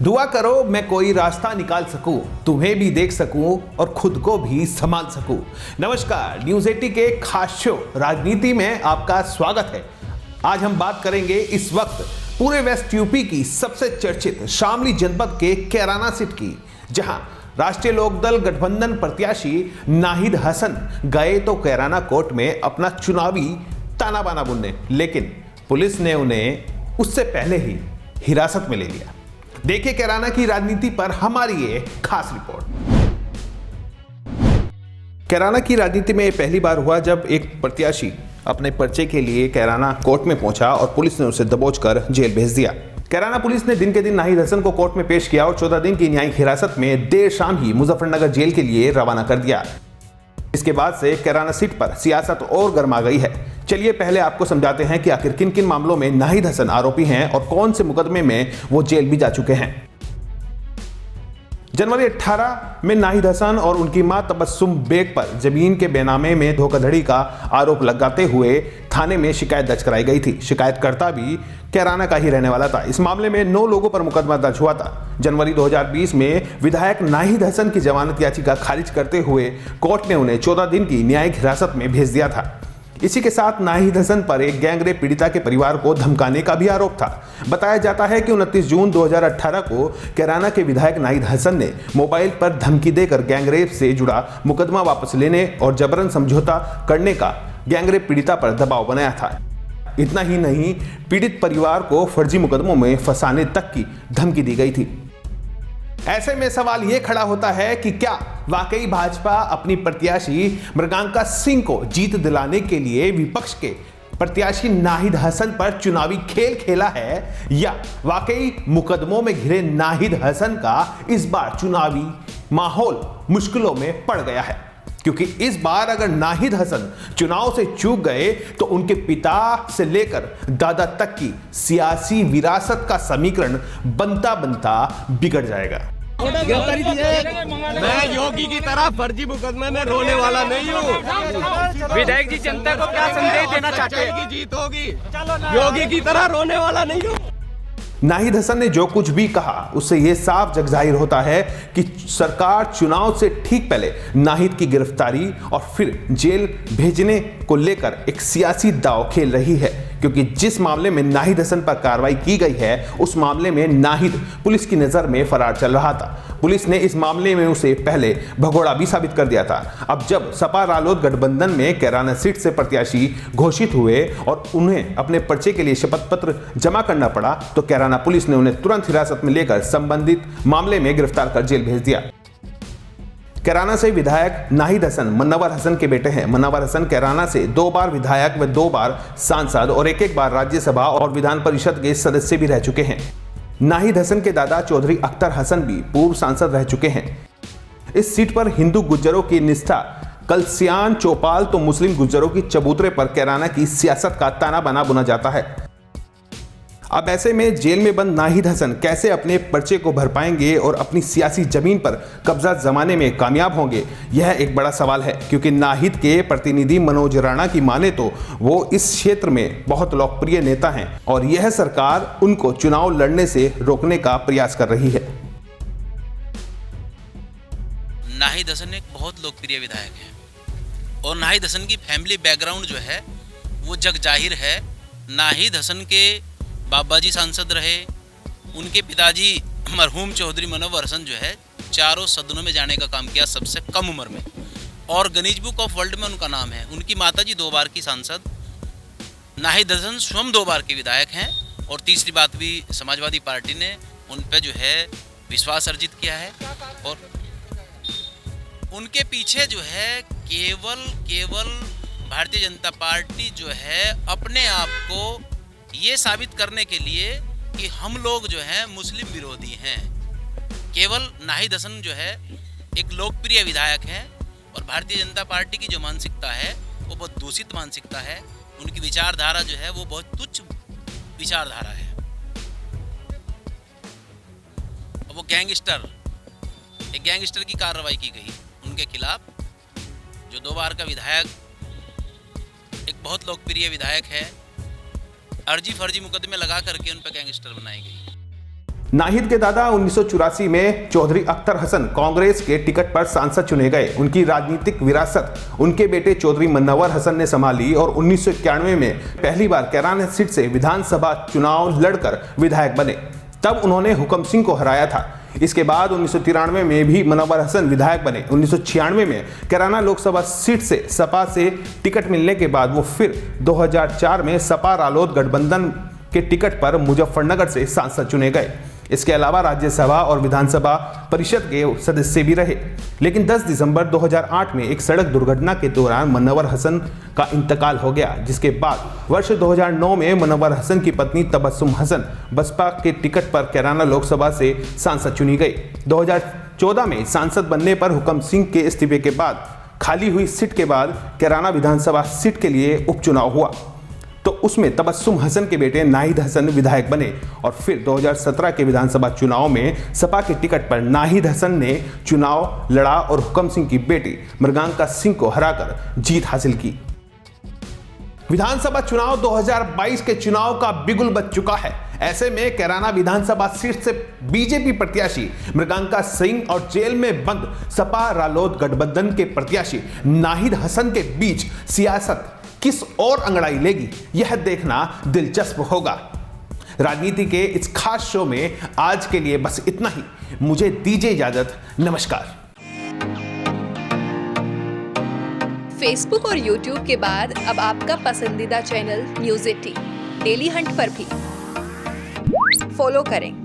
दुआ करो मैं कोई रास्ता निकाल सकूं, तुम्हें भी देख सकूं और खुद को भी संभाल सकूं। नमस्कार, न्यूज 80 के खास शो राजनीति में आपका स्वागत है। आज हम बात करेंगे इस वक्त पूरे वेस्ट यूपी की सबसे चर्चित शामली जनपद के कैराना सीट की, जहां राष्ट्रीय लोकदल गठबंधन प्रत्याशी नाहिद हसन गए तो कैराना कोर्ट में अपना चुनावी ताना बाना बुनने, लेकिन पुलिस ने उन्हें उससे पहले ही हिरासत में ले लिया। देखिए कैराना की राजनीति पर हमारी ये खास रिपोर्ट। कैराना की राजनीति में यह पहली बार हुआ जब एक प्रत्याशी अपने पर्चे के लिए कैराना कोर्ट में पहुंचा और पुलिस ने उसे दबोचकर जेल भेज दिया। कैराना पुलिस ने दिन के दिन नाहिद हसन को कोर्ट में पेश किया और 14 दिन की न्यायिक हिरासत में देर शाम ही मुजफ्फरनगर जेल के लिए रवाना कर दिया। इसके बाद से कैराना सीट पर सियासत और गर्मा गई है। चलिए पहले आपको समझाते हैं कि आखिर किन किन मामलों में नाहिद हसन आरोपी हैं और कौन से मुकदमे में वो जेल भी जा चुके हैं। जनवरी 18 में नाहिद हसन और उनकी मां तबस्सुम बेग पर जमीन के बेनामे में धोखाधड़ी का आरोप लगाते हुए थाने में शिकायत दर्ज कराई गई थी। शिकायतकर्ता भी कैराना का ही रहने वाला था। इस मामले में 9 लोगों पर मुकदमा दर्ज हुआ था। जनवरी 2020 में विधायक नाहिद हसन की जमानत याचिका खारिज करते हुए कोर्ट ने उन्हें 14 दिन की न्यायिक हिरासत में भेज दिया था। इसी के साथ नाहिद हसन पर एक गैंगरेप पीड़िता के परिवार को धमकाने का भी आरोप था। बताया जाता है कि 29 जून 2018 को कैराना के विधायक नाहिद हसन ने मोबाइल पर धमकी देकर गैंगरेप से जुड़ा मुकदमा वापस लेने और जबरन समझौता करने का गैंगरेप पीड़िता पर दबाव बनाया था। इतना ही नहीं, पीड़ित परिवार को फर्जी मुकदमों में फंसाने तक की धमकी दी गई थी। ऐसे में सवाल यह खड़ा होता है कि क्या वाकई भाजपा अपनी प्रत्याशी मृगांका सिंह को जीत दिलाने के लिए विपक्ष के प्रत्याशी नाहिद हसन पर चुनावी खेल खेला है, या वाकई मुकदमों में घिरे नाहिद हसन का इस बार चुनावी माहौल मुश्किलों में पड़ गया है। क्योंकि इस बार अगर नाहिद हसन चुनाव से चूक गए तो उनके पिता से लेकर दादा तक की सियासी विरासत का समीकरण बनता बनता बिगड़ जाएगा। मैं योगी की तरह फर्जी मुकदमे में रोने वाला नहीं हूँ। विधायक जी जनता को क्या संदेश देना चाहते हैं? की जीत होगी, योगी की तरह रोने वाला नहीं हूँ। नाहिद हसन ने जो कुछ भी कहा उससे यह साफ जग जाहिर होता है कि सरकार चुनाव से ठीक पहले नाहिद की गिरफ्तारी और फिर जेल भेजने को लेकर एक सियासी दांव खेल रही है। क्योंकि जिस मामले में नाहिद हसन पर कार्रवाई की गई है उस मामले में नाहिद पुलिस की नजर में फरार चल रहा था। पुलिस ने इस मामले में उसे पहले भगोड़ा भी साबित कर दिया था। अब जब सपा रालोद गठबंधन में कैराना सीट से प्रत्याशी घोषित हुए और उन्हें अपने पर्चे के लिए शपथ पत्र जमा करना पड़ा तो कैराना पुलिस ने उन्हें तुरंत हिरासत में लेकर संबंधित मामले में गिरफ्तार कर जेल भेज दिया। कैराना से विधायक नाहिद हसन मुनव्वर हसन के बेटे हैं। मुनव्वर हसन कैराना से 2 बार विधायक व 2 बार सांसद और एक बार राज्यसभा और विधान परिषद के सदस्य भी रह चुके हैं। नाहिद हसन के दादा चौधरी अख्तर हसन भी पूर्व सांसद रह चुके हैं। इस सीट पर हिंदू गुज्जरों की निष्ठा कलसियान चौपाल तो मुस्लिम गुज्जरों की चबूतरे पर कैराना की सियासत का ताना बाना बुना जाता है। अब ऐसे में जेल में बंद नाहिद हसन कैसे अपने पर्चे को भर पाएंगे और अपनी सियासी जमीन पर कब्जा जमाने में कामयाब होंगे, यह एक बड़ा सवाल है। क्योंकि नाहिद के प्रतिनिधि मनोज राणा की माने तो वो इस क्षेत्र में बहुत लोकप्रिय नेता हैं और यह सरकार उनको चुनाव लड़ने से रोकने का प्रयास कर रही है। नाहिद हसन एक बहुत लोकप्रिय विधायक है और नाहिद हसन की फैमिली बैकग्राउंड जो है वो जग जाहिर है। नाहिद हसन के बाबा जी सांसद रहे, उनके पिताजी मरहूम चौधरी मुनव्वर हसन जो है 4 सदनों में जाने का काम किया सबसे कम उम्र में, और गिनीज बुक ऑफ वर्ल्ड में उनका नाम है। उनकी माताजी 2 बार की सांसद। नाहिद हसन स्वयं 2 बार के विधायक हैं और तीसरी बात भी समाजवादी पार्टी ने उन पर जो है विश्वास अर्जित किया है। और उनके पीछे जो है केवल भारतीय जनता पार्टी जो है अपने आप को ये साबित करने के लिए कि हम लोग जो हैं मुस्लिम विरोधी हैं। केवल नाहिद हसन जो है एक लोकप्रिय विधायक हैं और भारतीय जनता पार्टी की जो मानसिकता है वो बहुत दूषित मानसिकता है। उनकी विचारधारा जो है वो बहुत तुच्छ विचारधारा है। वो एक गैंगस्टर की कार्रवाई की गई उनके खिलाफ, जो 2 बार का विधायक, एक बहुत लोकप्रिय विधायक है। अर्जी फर्जी मुकदमे लगा करके उन पर गैंगस्टर बनाई गई। नाहिद के दादा 1984 में चौधरी अख्तर हसन कांग्रेस के टिकट पर सांसद चुने गए। उनकी राजनीतिक विरासत उनके बेटे चौधरी मुनव्वर हसन ने संभाली और 1991 में पहली बार कैराना सीट से विधानसभा चुनाव लड़कर विधायक बने। तब उन्होंने हुकम सिंह को हराया था। इसके बाद 1993 में भी मुनव्वर हसन विधायक बने। 1996 में कैराना लोकसभा सीट से सपा से टिकट मिलने के बाद वो फिर 2004 में सपा रालोद गठबंधन के टिकट पर मुजफ्फरनगर से सांसद चुने गए। इसके अलावा राज्यसभा और विधानसभा परिषद के सदस्य भी रहे। लेकिन 10 दिसंबर 2008 में एक सड़क दुर्घटना के दौरान मुनव्वर हसन का इंतकाल हो गया, जिसके बाद वर्ष 2009 में मुनव्वर हसन की पत्नी तबस्सुम हसन बसपा के टिकट पर कैराना लोकसभा से सांसद चुनी गई। 2014 में सांसद बनने पर हुकम सिंह के इस्तीफे के बाद खाली हुई सीट के बाद कैराना विधानसभा सीट के लिए उपचुनाव हुआ, तो उसमें तबस्सुम हसन के बेटे नाहिद हसन विधायक बने और फिर 2017 के विधानसभा चुनाव में सपा के टिकट पर नाहिद हसन ने चुनाव लड़ा और हुकम सिंह की बेटी मृगांका सिंह को हराकर जीत हासिल की। विधानसभा चुनाव 2022 के चुनाव का बिगुल बज चुका है। ऐसे में कैराना विधानसभा सीट से बीजेपी प्रत्याशी मृगांका सिंह और जेल में बंद सपा रालोद गठबंधन के प्रत्याशी नाहिद हसन के बीच सियासत किस और अंगड़ाई लेगी, यह देखना दिलचस्प होगा। राजनीति के इस खास शो में आज के लिए बस इतना ही। मुझे दीजिए इजाजत। नमस्कार। फेसबुक और यूट्यूब के बाद अब आपका पसंदीदा चैनल न्यूज़ 18 डेली हंट पर भी फॉलो करें।